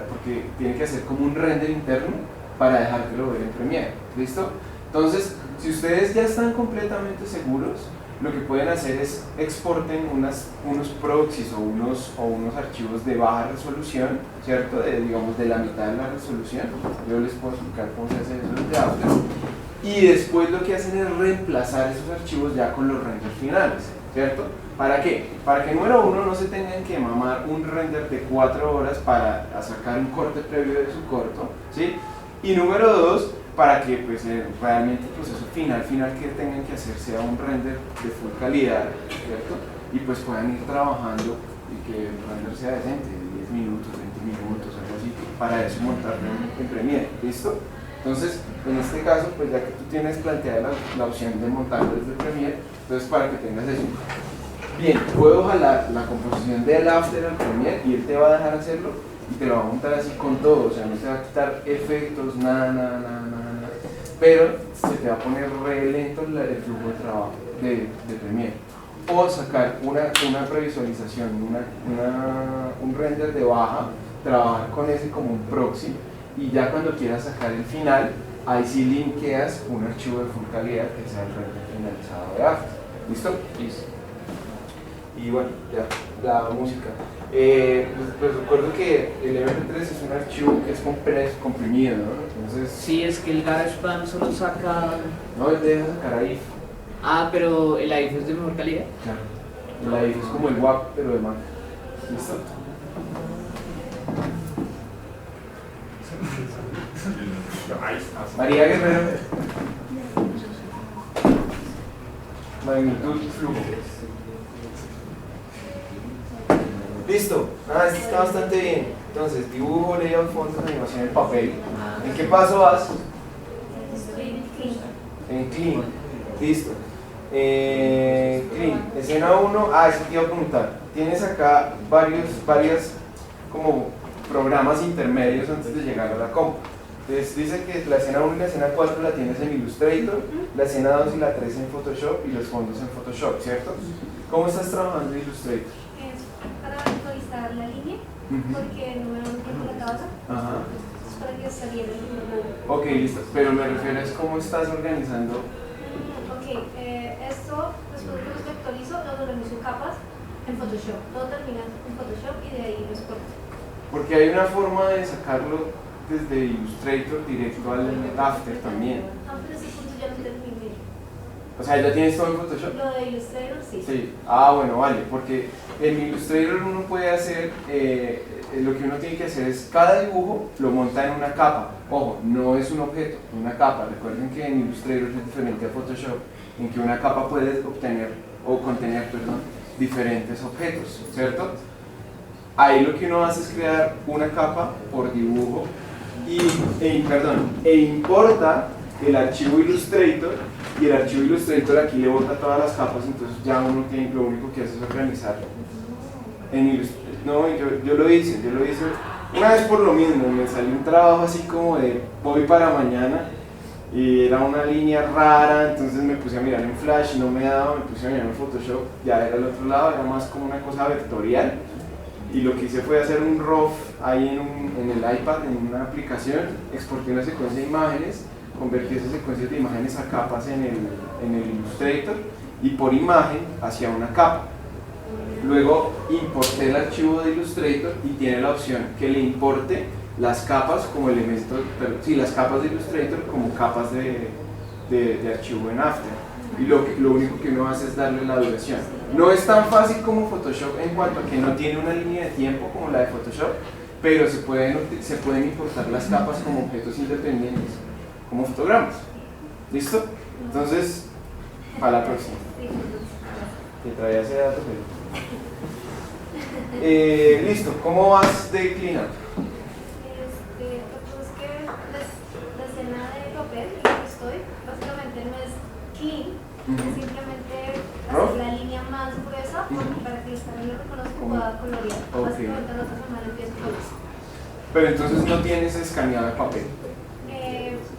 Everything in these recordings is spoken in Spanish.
porque tiene que hacer como un render interno para dejártelo ver en Premiere, ¿listo? Entonces, si ustedes ya están completamente seguros, lo que pueden hacer es exporten unos proxies o unos archivos de baja resolución, ¿cierto? Digamos de la mitad de la resolución. Yo les puedo explicar cómo se hace eso desde After. Y después lo que hacen es reemplazar esos archivos ya con los renders finales, ¿cierto? ¿Para qué? Para que número uno no se tengan que mamar un render de 4 horas para sacar un corte previo de su corto, ¿sí? Y número dos, para que pues, realmente el proceso final que tengan que hacer sea un render de full calidad, ¿cierto? Y pues puedan ir trabajando y que el render sea decente, 10 minutos, 20 minutos, algo así, para eso montarlo en Premiere, ¿listo? Entonces, en este caso, pues ya que tú tienes planteada la opción de montarlo desde Premiere, entonces para que tengas eso. Bien, puedo jalar la composición del After al Premiere y él te va a dejar hacerlo y te lo va a montar así con todo, o sea, no te va a quitar efectos, nada. Pero se te va a poner re lento el flujo de trabajo de Premiere. O sacar una previsualización, un render de baja, trabajar con ese como un proxy y ya cuando quieras sacar el final, ahí sí linkeas un archivo de full calidad que sea el render finalizado de After. ¿Listo? Listo. Y bueno, ya, la música. Pues recuerdo que el MP3 es un archivo que es comprimido, ¿no? Entonces, Sí, es que el GarageBand solo saca... no, él debe sacar AIF. Ah, pero el AIF es de mejor calidad. Claro. El AIF es como el WAP, pero de Mac. ¿Listo? María Guerrero. Magnitud flujo. Listo. Este está bastante bien. Entonces, dibujo, layout, fondos, animación en papel. ¿En qué paso vas? En clean. Listo. Clean. Escena 1. Eso te iba a preguntar. Tienes acá varias como programas intermedios antes de llegar a la comp. Entonces dice que la escena 1 y la escena 4 la tienes en Illustrator, la escena 2 y la 3 en Photoshop y los fondos en Photoshop, ¿cierto? ¿Cómo estás trabajando en Illustrator? Es para visualizar la línea, porque no me da un tiempo la cabeza. Es para que saliera el número. Ok, listo, pero me refiero a cómo estás organizando. Esto, después de que los vectorizo, los organizo en capas en Photoshop. Todo termina en Photoshop y de ahí los corto. Porque hay una forma de sacarlo desde Illustrator directo al After también. Pero ese punto ya lo terminé. O sea, ¿ya tienes todo en Photoshop? Lo de Illustrator, sí. Sí. Bueno, vale, porque en Illustrator uno puede hacer, lo que uno tiene que hacer es cada dibujo lo monta en una capa. Ojo, no es un objeto, una capa. Recuerden que en Illustrator es diferente a Photoshop, en que una capa puede contener diferentes objetos, ¿cierto? Ahí lo que uno hace es crear una capa por dibujo e importa el archivo Illustrator, y el archivo Illustrator aquí le bota todas las capas, entonces ya uno tiene, lo único que hace es organizarlo. Yo lo hice una vez por lo mismo, me salió un trabajo así como de hoy para mañana y era una línea rara, entonces me puse a mirar en Flash, no me daba, me puse a mirar en Photoshop, ya era el otro lado, era más como una cosa vectorial. Y lo que hice fue hacer un RAW ahí en el iPad, en una aplicación, exporté una secuencia de imágenes, convertí esas secuencias de imágenes a capas en el Illustrator y por imagen hacia una capa. Luego importé el archivo de Illustrator y tiene la opción que le importe las capas como elementos, las capas de Illustrator como capas de archivo en After. Y lo único que uno hace es darle la duración. No es tan fácil como Photoshop en cuanto a que no tiene una línea de tiempo como la de Photoshop, pero se pueden importar las capas como objetos independientes, como fotogramas. ¿Listo? Entonces, para la próxima. Te traía ese dato, pero... listo, ¿cómo vas de cleanup? Pues es que la escena de papel en la que estoy, básicamente no es clean, es simplemente hacer la línea más gruesa para que el escaneo lo reconozca y pueda colorear. Básicamente la otra semana empiezo con eso. Pero entonces no tienes escaneado de papel.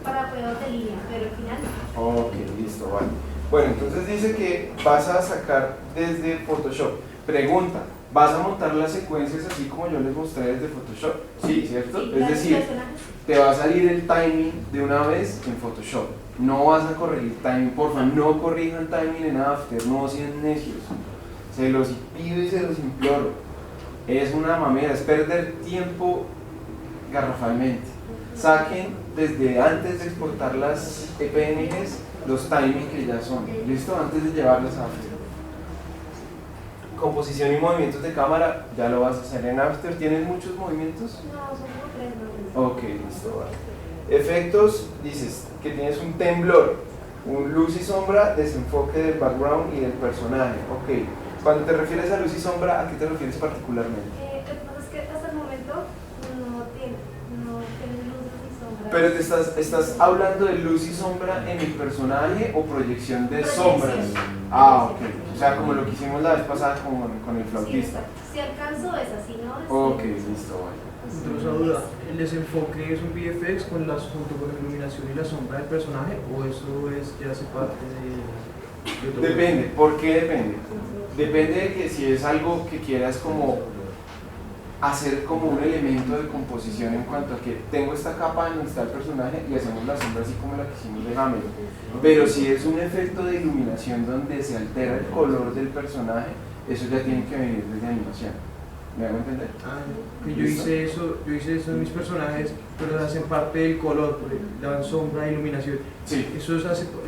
Para pruebas de línea, pero al final no. Ok, listo, vale. Bueno, entonces dice que vas a sacar desde Photoshop. Pregunta, vas a montar las secuencias así como yo les mostré desde Photoshop, ¿sí? ¿Cierto? Sí, Es decir, personajes. te va a salir el timing de una vez en Photoshop. No vas a corregir timing, porfa, no corrijan timing en After, no sean necios. Se los pido y se los imploro. Es una mamera, es perder tiempo garrafalmente. Saquen desde antes de exportar las PNGs los timings que ya son, ¿listo? Antes de llevarlas a After. Composición y movimientos de cámara, ya lo vas a hacer en After. ¿Tienes muchos movimientos? No, son como 3 nombres. Ok, listo, vale. Efectos, dices que tienes un temblor, un luz y sombra, desenfoque del background y del personaje. Ok, cuando te refieres a luz y sombra, ¿a qué te refieres particularmente? Lo que pasa es que hasta el momento no tiene luces ni sombras. Pero te estás hablando de luz y sombra en el personaje o proyección de sombras. Ah, ok. O sea, como lo que hicimos la vez pasada con el Sí, flautista. exacto. Si alcanzo es así, ¿no? Ok, listo, vale. Entonces, una duda, ¿el desenfoque es un VFX junto con la iluminación y la sombra del personaje o eso ya hace parte de otro? Depende, ¿por qué depende? Depende de que si es algo que quieras como hacer como un elemento de composición en cuanto a que tengo esta capa en donde está el personaje y hacemos la sombra así como la que hicimos de Hammer. Pero si es un efecto de iluminación donde se altera el color del personaje, eso ya tiene que venir desde animación. ¿Me hago entender? Que yo hice eso en mis personajes, pero hacen parte del color, la sombra e iluminación. Sí. ¿Eso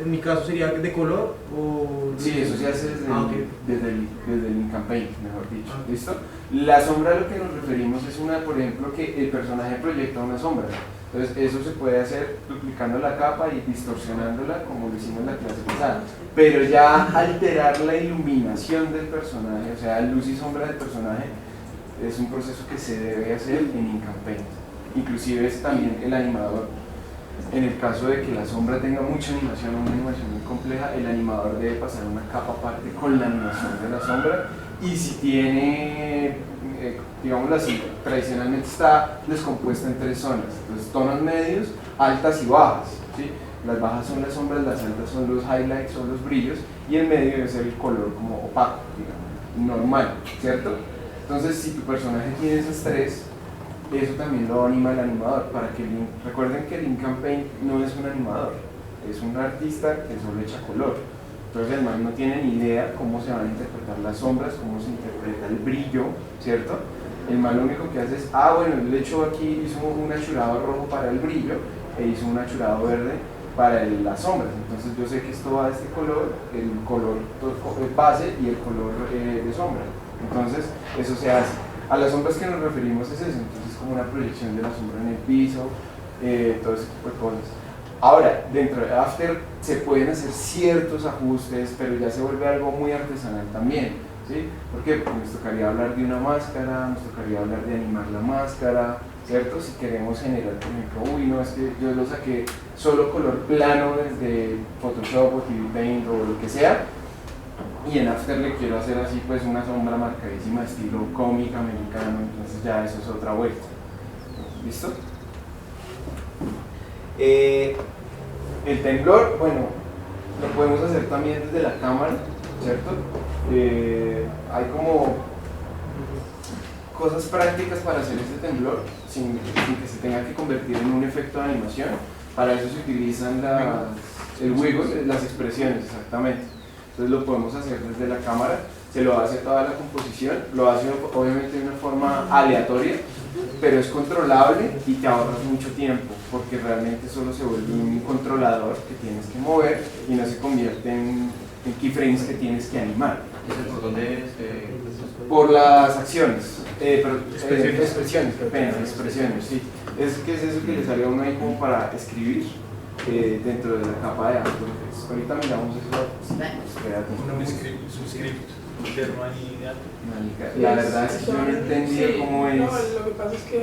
en mi caso sería de color o...? Sí, eso se hace desde, okay. desde el campaign, mejor dicho. Ah. ¿Listo? La sombra a lo que nos referimos es una, por ejemplo, que el personaje proyecta una sombra. Entonces eso se puede hacer duplicando la capa y distorsionándola como lo hicimos en la clase pasada. Pero ya alterar la iluminación del personaje, o sea, luz y sombra del personaje, es un proceso que se debe hacer en InCampaign. Inclusive es también el animador. En el caso de que la sombra tenga mucha animación o una animación muy compleja, el animador debe pasar una capa aparte con la animación de la sombra. Y si tiene, digámoslo así, tradicionalmente está descompuesta en 3 zonas. Entonces, tonos medios, altas y bajas, ¿sí? Las bajas son las sombras, las altas son los highlights o los brillos, y el medio debe ser el color como opaco, digamos, normal, ¿cierto? Entonces, si tu personaje tiene esas 3, eso también lo anima el animador, para que recuerden que el InCampaign no es un animador, es un artista que solo echa color. Entonces el man no tiene ni idea cómo se van a interpretar las sombras, cómo se interpreta el brillo, ¿cierto? El man lo único que hace es, bueno, el hecho aquí hizo un achurado rojo para el brillo e hizo un achurado verde para las sombras. Entonces yo sé que esto va de este color, el color base y el color de sombra. Entonces eso se hace. A las sombras que nos referimos es eso, entonces como una proyección de la sombra en el piso, todo ese tipo de cosas. Ahora, dentro de After se pueden hacer ciertos ajustes, pero ya se vuelve algo muy artesanal también, ¿sí? ¿Por qué? Porque nos tocaría hablar de una máscara, nos tocaría hablar de animar la máscara, ¿cierto? Si queremos generar, por ejemplo, no, es que yo lo saqué solo color plano desde Photoshop o TV Paint o lo que sea, y en After le quiero hacer así pues una sombra marcadísima estilo cómic americano, entonces ya eso es otra vuelta. ¿Listo? El temblor, bueno, lo podemos hacer también desde la cámara, ¿cierto? Hay como cosas prácticas para hacer este temblor sin que se tenga que convertir en un efecto de animación. Para eso se utilizan el wiggle, las expresiones, exactamente. Entonces lo podemos hacer desde la cámara, se lo hace toda la composición, lo hace obviamente de una forma aleatoria, pero es controlable y te ahorras mucho tiempo, porque realmente solo se vuelve un controlador que tienes que mover y no se convierte en keyframes que tienes que animar. ¿Por dónde es? Por las acciones, expresiones, qué pena, expresiones, sí. Es eso que le sale a uno ahí como para escribir dentro de la capa de After Effects. Ahorita miramos eso. Espérate. Un script interno ahí de After. Marica, la verdad es que yo no he entendido cómo es. No, lo que pasa es que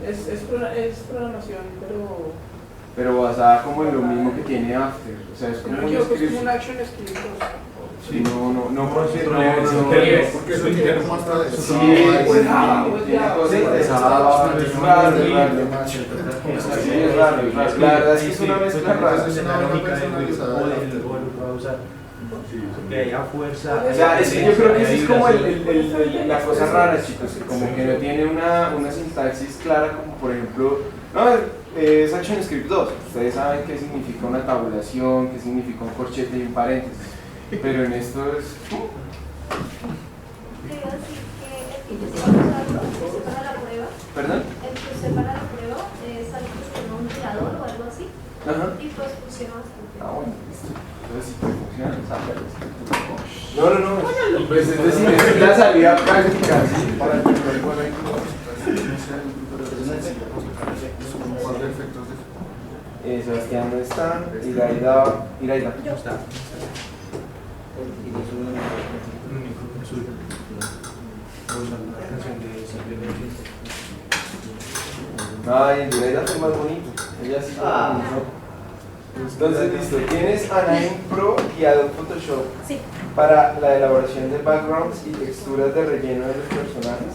es programación, pero basada como en lo mismo que tiene After. O sea, es como un es script. como un action script. Sí, no, Porque eso interno más tarde. Sí, pues nada, tiene cosas de Java, es raro. Sí, es raro. La verdad es que es una mezcla rara. Es una lógica de Que haya fuerza. O sea, yo creo que eso es como vibración. la cosa rara, chicos, que como que no tiene una sintaxis clara, como por ejemplo, no, es ActionScript 2. Ustedes saben qué significa una tabulación, qué significa un corchete y un paréntesis, pero en esto es... Te iba a decir que el que yo estoy usando para la prueba, ¿Perdón? el que usé para la prueba es algo que se llama un mirador o algo así, Ajá. y pues funciona bastante. Bueno, listo. Entonces, si te funciona, sácalo. No. Pues es decir, es la salida práctica, ¿sí? Para el primer juego. Sebastián no está. Iraida. Está. La canción de simplemente. Ay, Iraida es más bonito. Ella sí. Entonces, listo. Tienes Anaheim Pro y Adobe Photoshop Sí. para la elaboración de backgrounds y texturas de relleno de los personajes.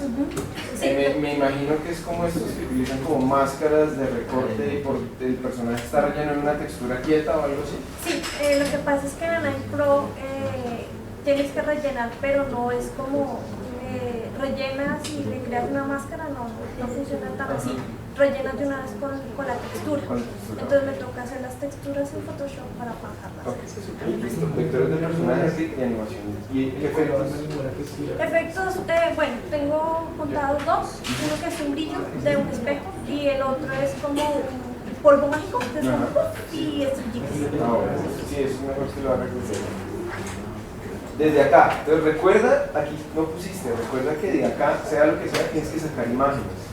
Sí. Me imagino que es como estos que utilizan como máscaras de recorte y por el personaje está relleno en una textura quieta o algo así. Sí, lo que pasa es que en Anaheim Pro tienes que rellenar, pero no es como rellenas y le creas una máscara, no funciona tan así. Rellenas de una vez con la textura. Con la textura. Entonces me toca hacer las texturas en Photoshop para bajarlas. Ok, listo. Vectores de personajes y animaciones. ¿Y efectos? Efectos, bueno, tengo contados dos. Uno que es un brillo de un espejo y el otro es como un polvo mágico que es como y estrellitas. Bueno, sí, es mejor que lo haga desde acá. Entonces recuerda, aquí no pusiste, recuerda que de acá, sea lo que sea, tienes que sacar imágenes.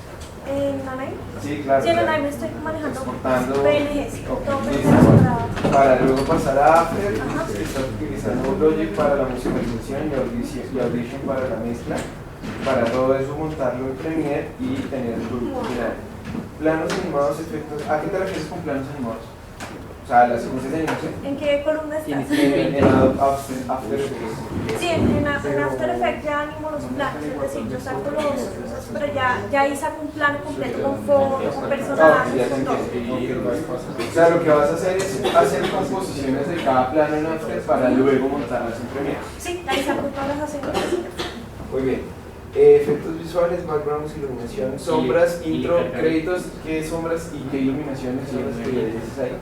¿En Anaheim? Sí, claro. Sí, en Anaheim estoy manejando exportando PNGs. ok, Todo listo. PNGs Para luego pasar a After, Ajá. estás utilizando Logic para la musicalización y Audition para la mezcla. Para todo eso montarlo en Premiere y tener el producto final. Planos animados, efectos. ¿A qué te refieres con planos animados? O sea, las secuencias de animación. ¿En qué columna estás? En After Effects. Sí, en After Effects ya animo los planos, es decir, yo saco pero ya ahí saco un plano completo con fotos, con personajes, con todo. O sea, lo que vas a hacer es hacer composiciones de cada plano en After para luego montarlas en Premiere. Sí, ahí saco todas las asignaciones. Muy bien. Efectos visuales, backgrounds, iluminación, sombras, intro, créditos. ¿Qué sombras y qué iluminaciones son las que le dices ahí?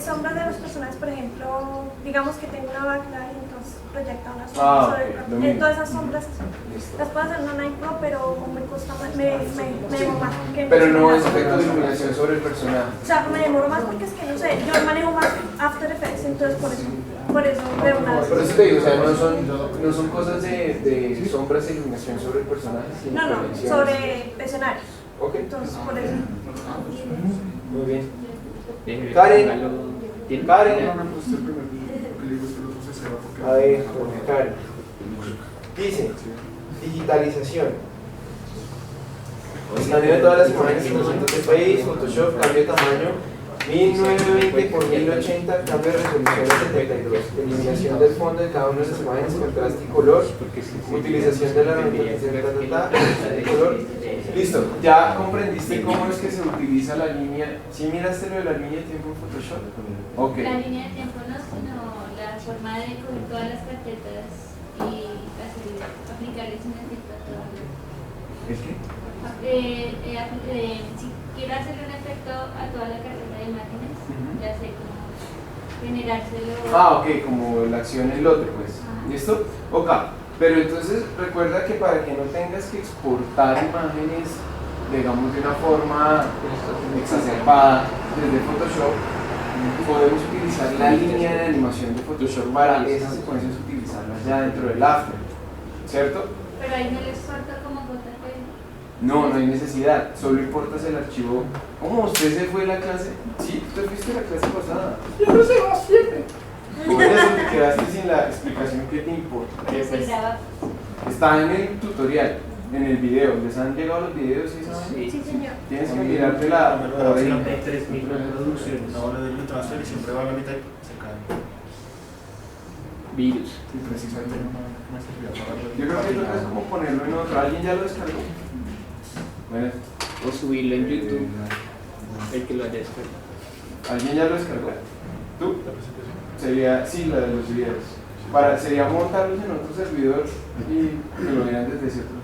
Sombras de los personajes, por ejemplo, digamos que tengo una backlight, entonces proyecta una sombra sobre lo mismo. todas esas sombras Listo. las puedo hacer en Anaheim Pro, pero me cuesta más, me demoro más. Pero no es efecto de iluminación sobre el personaje. O sea, me demoro más porque es que no sé, yo manejo más After Effects, entonces por eso veo una. Por eso te digo, o sea, no son cosas de sombras e iluminación sobre el personaje, sino No, proyecciones. sobre escenarios. Ok, Entonces, por eso. muy bien. Karen. Karen. A ver, Karen. Dice, digitalización. Escaneo de todas las imágenes en los centros de Face, Photoshop, cambio de tamaño, 1920 por 1080, cambio de resolución a 72, eliminación del fondo de cada una de las imágenes, contraste y color, utilización de la herramienta de color. Listo, ya comprendiste cómo es que se utiliza la línea. ¿Sí miraste lo de la línea de tiempo en Photoshop? Ok. La línea de tiempo no, sino la forma de coger todas las carpetas y aplicarles un efecto a todas. ¿El qué? Si quiero hacerle un efecto a toda la carpeta de imágenes, ya sé cómo generárselo. Ok, como la acción en lote, pues. Ajá. ¿Listo? Ok. Pero entonces recuerda que para que no tengas que exportar imágenes, digamos, de una forma exacerbada desde Photoshop, podemos utilizar la línea de animación de Photoshop para esas secuencias utilizarlas ya dentro del After, ¿cierto? Pero ahí no les falta como JPG. No hay necesidad, solo importas el archivo. ¿Cómo usted se fue a la clase? Sí, tú te fuiste a la clase pasada. Yo no sé, vas siempre. Por eso te quedaste sin la explicación que te importa. Pero se graba. Está en el tutorial, en el video. ¿Les han llegado los videos? ¿Sí saben? Sí, señor. Tienes que mirarte la hora y- 3.000 reproducciones. No, le doy el transfer y siempre va a la mitad y se cae. Virus. Y precisamente no me servía para Yo creo que toca es como ponerlo en otro. ¿Alguien ya lo descargó? Bueno, O subirlo en YouTube, el que lo haya descargado. ¿alguien ya lo descargó? ¿Tú? Sería, sí, la de los videos. sería montarlos en otro servidor y que lo vieran desde cierto